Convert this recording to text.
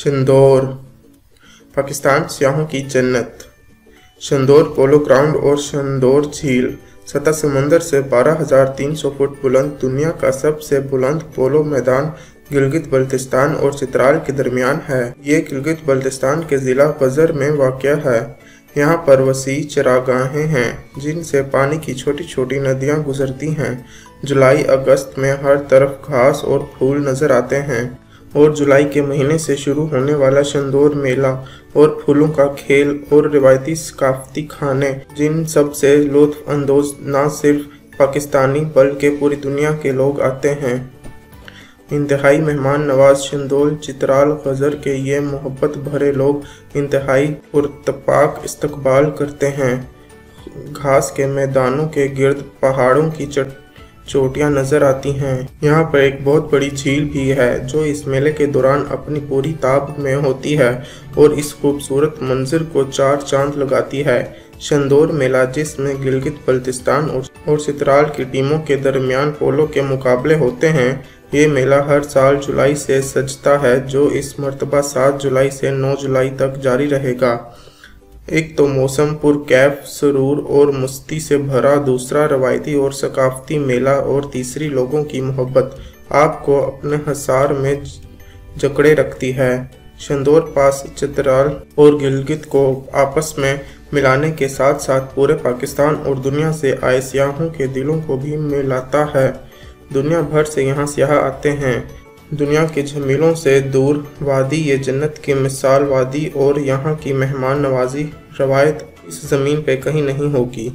शंदौर पाकिस्तान सियाहों की जन्नत। शंदौर polo ground और शंदौर झील सतह समंदर से 12,300 फुट बुलंद दुनिया का सबसे बुलंद पोलो मैदान गिलगित बल्तिस्तान और चित्राल के दरमियान है। ये गिलगित बल्तिस्तान के ज़िला गजर में वाक़या है। यहाँ पर वसी चरागाहें हैं जिनसे पानी की छोटी छोटी नदियाँ गुजरती हैं। जुलाई अगस्त में हर तरफ घास और फूल नज़र आते हैं और जुलाई के महीने से शुरू होने वाला शंदौर मेला और फूलों का खेल और रिवायती सकाफती खाने जिन सब से लुत्फ़ अंदोज़ न सिर्फ पाकिस्तानी बल्कि पूरी दुनिया के लोग आते हैं। इंतहाई मेहमान नवाज शंदौर चित्राल गजर के ये मोहब्बत भरे लोग इंतहाई पुरतपाक इस्तकबाल करते हैं। घास के मैदानों के गिर्द पहाड़ों की चोटियां नजर आती हैं। यहाँ पर एक बहुत बड़ी झील भी है जो इस मेले के दौरान अपनी पूरी ताब में होती है और इस खूबसूरत मंजर को चार चांद लगाती है। शंदौर मेला जिसमें गिलगित बल्तिस्तान और चित्राल की टीमों के दरमियान पोलो के मुकाबले होते हैं। ये मेला हर साल जुलाई से सजता है जो इस मरतबा 7 जुलाई से 9 जुलाई तक जारी रहेगा। एक तो मौसम पुरकैफ सुरूर और मस्ती से भरा, दूसरा रवायती और सकाफती मेला और तीसरी लोगों की मोहब्बत आपको अपने हसार में जकड़े रखती है। शंदौर पास चित्राल और गिलगित को आपस में मिलाने के साथ साथ पूरे पाकिस्तान और दुनिया से आए सियाहों के दिलों को भी मिलाता है। दुनिया भर से यहाँ सियाह आते हैं। दुनिया के झमेलों से दूर वादी ये जन्नत की मिसाल वादी और यहाँ की मेहमान नवाजी रवायत इस ज़मीन पे कहीं नहीं होगी।